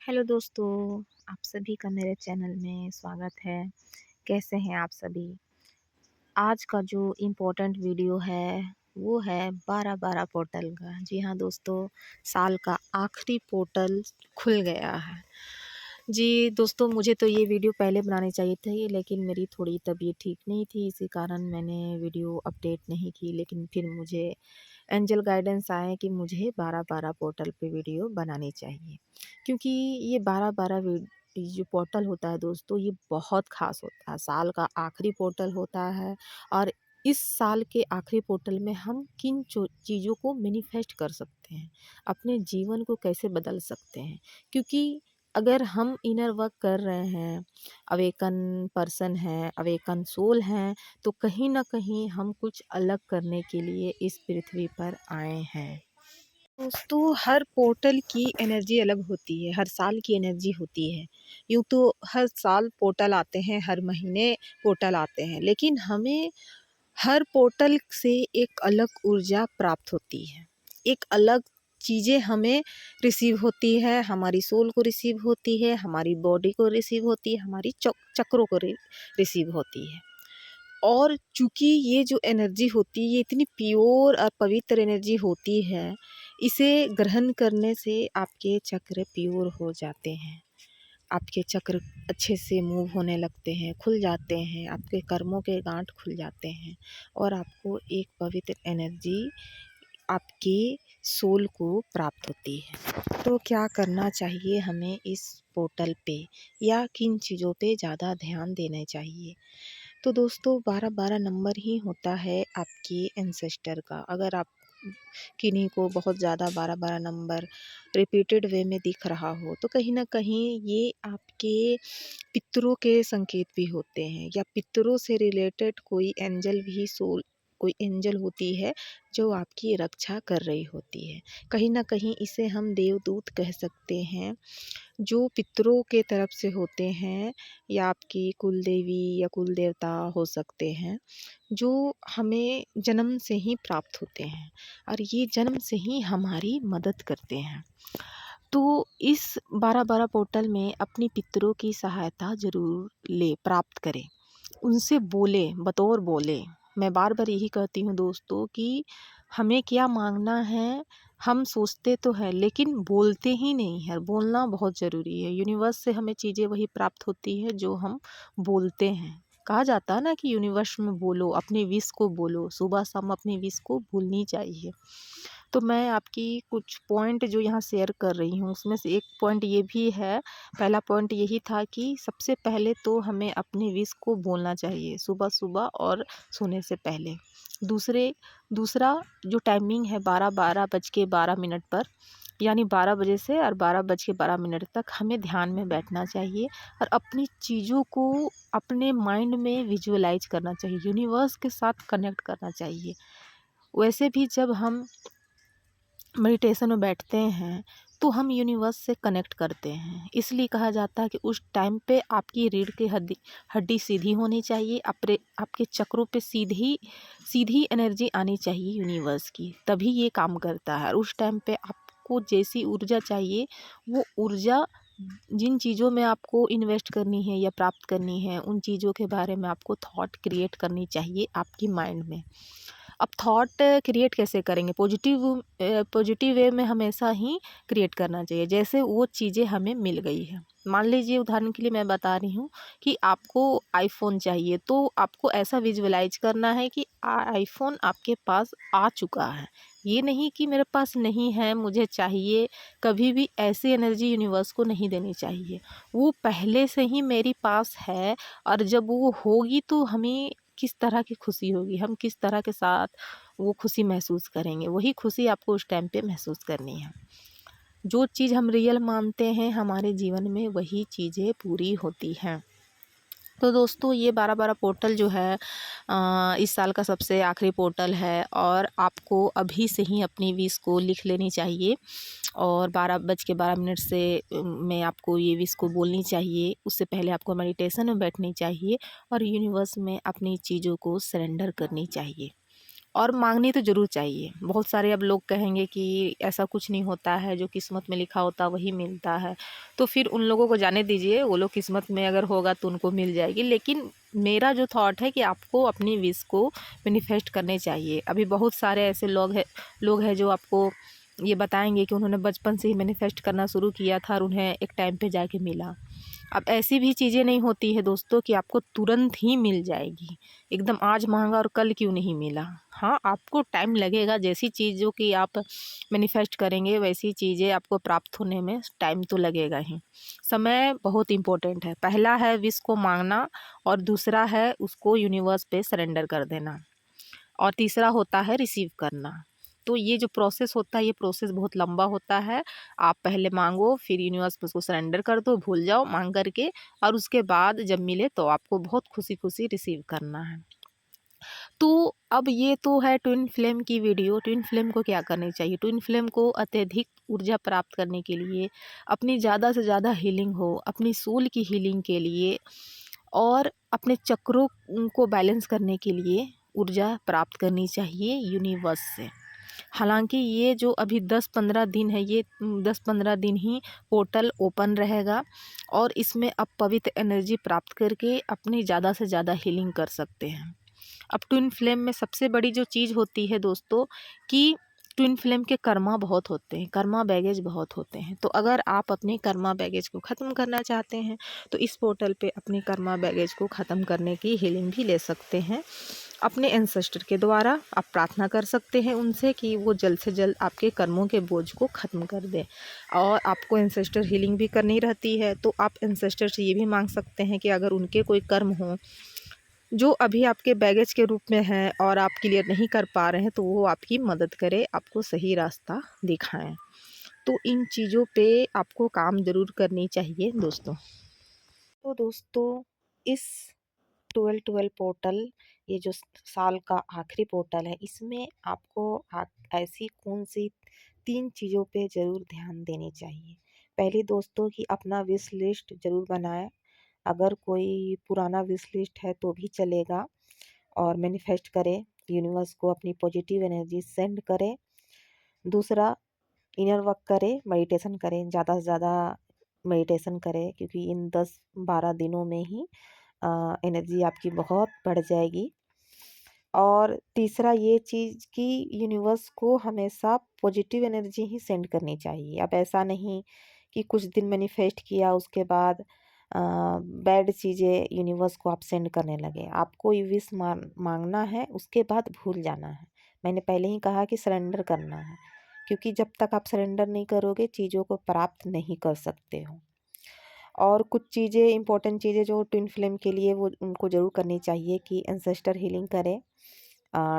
Hello दोस्तों, आप सभी का मेरे चैनल में स्वागत है। कैसे हैं आप सभी? आज का जो इम्पोर्टेंट वीडियो है, वो है 12-12 पोर्टल का। जी हाँ दोस्तों, साल का आखिरी पोर्टल खुल गया है। जी दोस्तों, मुझे तो ये वीडियो पहले बनानी चाहिए थी, लेकिन मेरी थोड़ी तबीयत ठीक नहीं थी, इसी कारण मैंने वीडियो अपडेट नहीं की। लेकिन फिर मुझे एंजल गाइडेंस आए कि मुझे 12-12 पोर्टल पे वीडियो बनानी चाहिए, क्योंकि ये 12-12 ये जो पोर्टल होता है दोस्तों, ये बहुत ख़ास होता है। साल का आखिरी पोर्टल होता है और इस साल के आखिरी पोर्टल में हम किन चीज़ों को मैनिफेस्ट कर सकते हैं, अपने जीवन को कैसे बदल सकते हैं। क्योंकि अगर हम इनर वर्क कर रहे हैं, अवेकन पर्सन है, अवेकन सोल हैं, तो कहीं न कहीं हम कुछ अलग करने के लिए इस पृथ्वी पर आए हैं। दोस्तों, हर पोर्टल की एनर्जी अलग होती है, हर साल की एनर्जी होती है। यूँ तो हर साल पोर्टल आते हैं, हर महीने पोर्टल आते हैं, लेकिन हमें हर पोर्टल से एक अलग ऊर्जा प्राप्त होती है। एक अलग चीज़ें हमें रिसीव होती है, हमारी सोल को रिसीव होती है, हमारी बॉडी को रिसीव होती है, हमारी चक्रों को रिसीव होती है। और चूँकि ये जो एनर्जी होती है, ये इतनी प्योर और पवित्र एनर्जी होती है, इसे ग्रहण करने से आपके चक्र प्योर हो जाते हैं। आपके चक्र अच्छे से मूव होने लगते हैं, खुल जाते हैं, आपके कर्मों के गाँठ खुल जाते हैं और आपको एक पवित्र एनर्जी आपके सोल को प्राप्त होती है। तो क्या करना चाहिए हमें इस पोर्टल पे, या किन चीज़ों पे ज़्यादा ध्यान देना चाहिए? तो दोस्तों, 12-12 नंबर ही होता है आपके एंसेस्टर का। अगर आप किन्हीं को बहुत ज़्यादा 12-12 नंबर रिपीटेड वे में दिख रहा हो, तो कहीं न कहीं ये आपके पितरों के संकेत भी होते हैं, या पितरों से रिलेटेड कोई एंजल भी सोल, कोई एंजल होती है जो आपकी रक्षा कर रही होती है। कहीं न कहीं इसे हम देवदूत कह सकते हैं, जो पितरों के तरफ से होते हैं, या आपकी कुल देवी या कुल देवता हो सकते हैं, जो हमें जन्म से ही प्राप्त होते हैं और ये जन्म से ही हमारी मदद करते हैं। तो इस 12-12 पोर्टल में अपनी पितरों की सहायता ज़रूर प्राप्त करें। उनसे बोले, बतौर बोले। मैं बार-बार यही कहती हूँ दोस्तों कि हमें क्या माँगना है, हम सोचते तो हैं लेकिन बोलते ही नहीं हैं। बोलना बहुत ज़रूरी है। यूनिवर्स से हमें चीज़ें वही प्राप्त होती है जो हम बोलते हैं। कहा जाता है ना कि यूनिवर्स में बोलो, अपनी विश को बोलो, सुबह-शाम अपनी विश को बोलनी चाहिए। तो मैं आपकी कुछ पॉइंट जो यहाँ शेयर कर रही हूँ, उसमें से एक पॉइंट ये भी है। पहला पॉइंट यही था कि सबसे पहले तो हमें अपनी विश को बोलना चाहिए सुबह-सुबह और सोने से पहले। दूसरा जो टाइमिंग है 12-12 बज के 12 मिनट पर, यानी 12 बजे से और 12 बज के 12 मिनट तक हमें ध्यान में बैठना चाहिए और अपनी चीज़ों को अपने माइंड में विजुअलाइज़ करना चाहिए, यूनिवर्स के साथ कनेक्ट करना चाहिए। वैसे भी जब हम मेडिटेशन में बैठते हैं, तो हम यूनिवर्स से कनेक्ट करते हैं। इसलिए कहा जाता है कि उस टाइम पे आपकी रीढ़ की हड्डी हड्डी सीधी होनी चाहिए, आपके चक्रों पे सीधी सीधी एनर्जी आनी चाहिए यूनिवर्स की, तभी ये काम करता है। और उस टाइम पे आपको जैसी ऊर्जा चाहिए, वो ऊर्जा जिन चीज़ों में आपको इन्वेस्ट करनी है या प्राप्त करनी है, उन चीज़ों के बारे में आपको थॉट क्रिएट करनी चाहिए आपकी माइंड में। अब थॉट क्रिएट कैसे करेंगे? पॉजिटिव वे में हमेशा ही क्रिएट करना चाहिए, जैसे वो चीज़ें हमें मिल गई है। मान लीजिए, उदाहरण के लिए मैं बता रही हूँ कि आपको आईफ़ोन चाहिए, तो आपको ऐसा विजुअलाइज़ करना है कि आईफ़ोन आपके पास आ चुका है। ये नहीं कि मेरे पास नहीं है, मुझे चाहिए। कभी भी ऐसी एनर्जी यूनिवर्स को नहीं देनी चाहिए। वो पहले से ही मेरे पास है, और जब वो होगी तो हमें किस तरह की खुशी होगी, हम किस तरह के साथ वो खुशी महसूस करेंगे, वही खुशी आपको उस टाइम पे महसूस करनी है। जो चीज़ हम रियल मानते हैं हमारे जीवन में, वही चीज़ें पूरी होती हैं। तो दोस्तों, ये 12-12 पोर्टल जो है इस साल का सबसे आखिरी पोर्टल है, और आपको अभी से ही अपनी विश को लिख लेनी चाहिए, और 12 बज के 12 मिनट से में आपको ये विश को बोलनी चाहिए। उससे पहले आपको मेडिटेशन में बैठनी चाहिए और यूनिवर्स में अपनी चीज़ों को सरेंडर करनी चाहिए। और मांगनी तो ज़रूर चाहिए। बहुत सारे अब लोग कहेंगे कि ऐसा कुछ नहीं होता है, जो किस्मत में लिखा होता है वही मिलता है। तो फिर उन लोगों को जाने दीजिए, वो लोग किस्मत में अगर होगा तो उनको मिल जाएगी। लेकिन मेरा जो थॉट है कि आपको अपनी विश को मैनिफेस्ट करने चाहिए। अभी बहुत सारे ऐसे लोग हैं जो आपको ये बताएँगे कि उन्होंने बचपन से ही मैनिफेस्ट करना शुरू किया था और उन्हें एक टाइम पे जाके मिला। अब ऐसी भी चीज़ें नहीं होती है दोस्तों कि आपको तुरंत ही मिल जाएगी। एकदम आज माँगा और कल क्यों नहीं मिला। हाँ, आपको टाइम लगेगा, जैसी चीज़ों की आप मैनिफेस्ट करेंगे वैसी चीज़ें आपको प्राप्त होने में टाइम तो लगेगा ही। समय बहुत इम्पोर्टेंट है। पहला है विश को माँगना और दूसरा है उसको यूनिवर्स पे सरेंडर कर देना और तीसरा होता है रिसीव करना। तो ये जो प्रोसेस होता है, ये प्रोसेस बहुत लंबा होता है। आप पहले माँगो, फिर यूनिवर्स में उसको सरेंडर कर दो, भूल जाओ माँग कर के, और उसके बाद जब मिले तो आपको बहुत खुशी-खुशी रिसीव करना है। तो अब ये तो है ट्विन फ्लेम की वीडियो। ट्विन फ्लेम को क्या करनी चाहिए? ट्विन फ्लेम को अत्यधिक ऊर्जा प्राप्त करने के लिए, अपनी ज़्यादा से ज़्यादा हीलिंग हो, अपनी सोल की हीलिंग के लिए और अपने चक्रों को बैलेंस करने के लिए ऊर्जा प्राप्त करनी चाहिए यूनिवर्स से। हालाँकि ये जो अभी 10-15 दिन है, ये 10-15 दिन ही पोर्टल ओपन रहेगा और इसमें आप पवित्र एनर्जी प्राप्त करके अपनी ज़्यादा से ज़्यादा हीलिंग कर सकते हैं। अब ट्विन फ्लेम में सबसे बड़ी जो चीज़ होती है दोस्तों, कि ट्विन फ्लेम के कर्मा बहुत होते हैं, कर्मा बैगेज बहुत होते हैं। तो अगर आप अपने कर्मा बैगेज को ख़त्म करना चाहते हैं तो इस पोर्टल पे अपने कर्मा बैगेज को ख़त्म करने की हीलिंग भी ले सकते हैं। अपने एंसेस्टर के द्वारा आप प्रार्थना कर सकते हैं उनसे कि वो जल्द से जल्द आपके कर्मों के बोझ को ख़त्म कर दें। और आपको एंसेस्टर हीलिंग भी करनी रहती है तो आप एंसेस्टर से ये भी मांग सकते हैं कि अगर उनके कोई कर्म हों जो अभी आपके बैगेज के रूप में हैं और आप क्लियर नहीं कर पा रहे हैं, तो वो आपकी मदद करें, आपको सही रास्ता दिखाएं। तो इन चीज़ों पे आपको काम ज़रूर करनी चाहिए दोस्तों। तो दोस्तों, इस 12-12 पोर्टल, ये जो साल का आखिरी पोर्टल है, इसमें आपको ऐसी कौन सी 3 चीज़ों पे ज़रूर ध्यान देनी चाहिए। पहली दोस्तों, कि अपना विश लिस्ट ज़रूर बनाएं। अगर कोई पुराना विश लिस्ट है तो भी चलेगा, और मैनिफेस्ट करें, यूनिवर्स को अपनी पॉजिटिव एनर्जी सेंड करें। दूसरा, इनर वर्क करें, मेडिटेशन करें, ज़्यादा से ज़्यादा मेडिटेशन करें, क्योंकि इन 10-12 दिनों में ही एनर्जी आपकी बहुत बढ़ जाएगी। और तीसरा ये चीज़ कि यूनिवर्स को हमेशा पॉजिटिव एनर्जी ही सेंड करनी चाहिए। अब ऐसा नहीं कि कुछ दिन मैनिफेस्ट किया उसके बाद बैड चीज़ें यूनिवर्स को आप सेंड करने लगे। आपको ये विश मांगना है, उसके बाद भूल जाना है। मैंने पहले ही कहा कि सरेंडर करना है, क्योंकि जब तक आप सरेंडर नहीं करोगे चीज़ों को प्राप्त नहीं कर सकते हो। और कुछ चीज़ें, इंपॉर्टेंट चीज़ें जो ट्विन फ्लेम के लिए, वो उनको ज़रूर करनी चाहिए कि एंसेस्टर हीलिंग करें,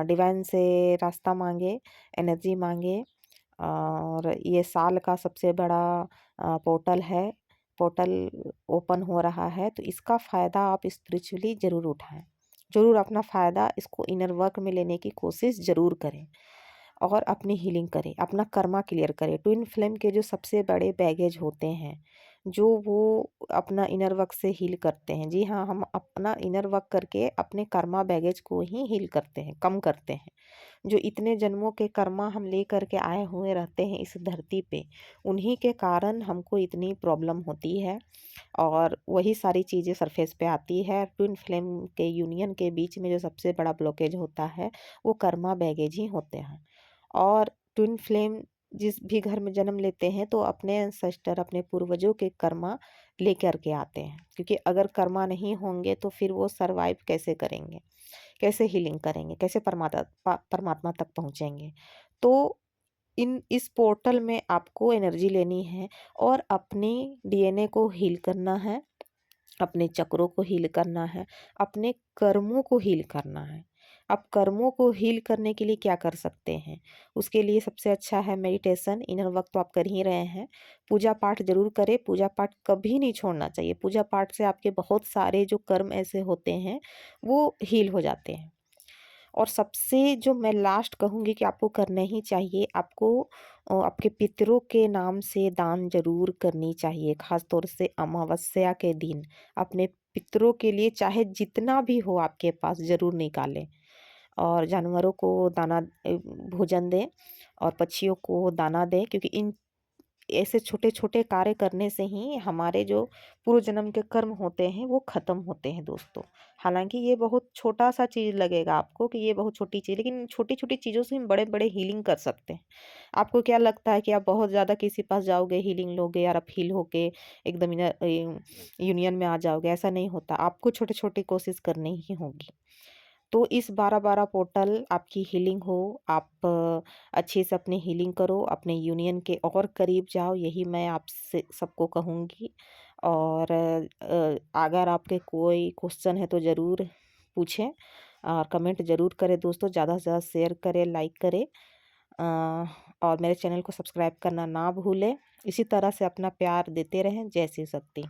डिवाइन से रास्ता मांगे, एनर्जी मांगे। और ये साल का सबसे बड़ा पोर्टल है, पोर्टल ओपन हो रहा है, तो इसका फ़ायदा आप स्पिरिचुअली ज़रूर उठाएं। ज़रूर अपना फ़ायदा इसको इनर वर्क में लेने की कोशिश ज़रूर करें और अपनी हीलिंग करें, अपना कर्मा क्लियर करें। ट्विन फ्लेम के जो सबसे बड़े बैगेज होते हैं, जो वो अपना इनर वर्क से हील करते हैं। जी हाँ, हम अपना इनर वर्क करके अपने कर्मा बैगेज को ही हील करते हैं, कम करते हैं। जो इतने जन्मों के कर्मा हम ले कर के आए हुए रहते हैं इस धरती पे, उन्हीं के कारण हमको इतनी प्रॉब्लम होती है और वही सारी चीज़ें सरफेस पे आती है। ट्विन फ्लेम के यूनियन के बीच में जो सबसे बड़ा ब्लॉकेज होता है, वो कर्मा बैगेज ही होते हैं। और ट्विन फ्लेम जिस भी घर में जन्म लेते हैं तो अपने एंसेस्टर, अपने पूर्वजों के कर्मा लेकर के आते हैं, क्योंकि अगर कर्मा नहीं होंगे तो फिर वो सरवाइव कैसे करेंगे, कैसे हीलिंग करेंगे, कैसे परमात्मा तक पहुँचेंगे। तो इस पोर्टल में आपको एनर्जी लेनी है और अपनी डीएनए को हील करना है, अपने चक्रों को हील करना है, अपने कर्मों को हील करना है। अब कर्मों को हील करने के लिए क्या कर सकते हैं? उसके लिए सबसे अच्छा है मेडिटेशन। इनर वर्क तो आप कर ही रहे हैं। पूजा पाठ ज़रूर करें, पूजा पाठ कभी नहीं छोड़ना चाहिए। पूजा पाठ से आपके बहुत सारे जो कर्म ऐसे होते हैं, वो हील हो जाते हैं। और सबसे जो मैं लास्ट कहूँगी कि आपको करना ही चाहिए, आपको आपके पितरों के नाम से दान ज़रूर करनी चाहिए। ख़ास तौर से अमावस्या के दिन अपने पितरों के लिए चाहे जितना भी हो आपके पास ज़रूर निकालें। और जानवरों को भोजन दें और पक्षियों को दाना दें, क्योंकि इन ऐसे छोटे-छोटे कार्य करने से ही हमारे जो पूर्व जन्म के कर्म होते हैं वो ख़त्म होते हैं दोस्तों। हालाँकि ये बहुत छोटा-सा चीज़ लगेगा आपको कि ये बहुत छोटी चीज़ है, लेकिन छोटी-छोटी चीज़ों से हम बड़े-बड़े हीलिंग कर सकते हैं। आपको क्या लगता है कि आप बहुत ज़्यादा किसी पास जाओगे, हीलिंग लोगे और आप हील होके एकदम यूनियन में आ जाओगे, ऐसा नहीं होता। आपको छोटे-छोटे कोशिश करनी ही होगी। तो इस 12-12 पोर्टल आपकी हीलिंग हो, आप अच्छे से अपनी हीलिंग करो, अपने यूनियन के और करीब जाओ, यही मैं आपसे सबको कहूँगी। और अगर आपके कोई क्वेश्चन है तो ज़रूर पूछें और कमेंट ज़रूर करें दोस्तों, ज़्यादा से ज़्यादा शेयर करें, लाइक करें। और मेरे चैनल को सब्सक्राइब करना ना भूलें। इसी तरह से अपना प्यार देते रहें। जय शिव शक्ति।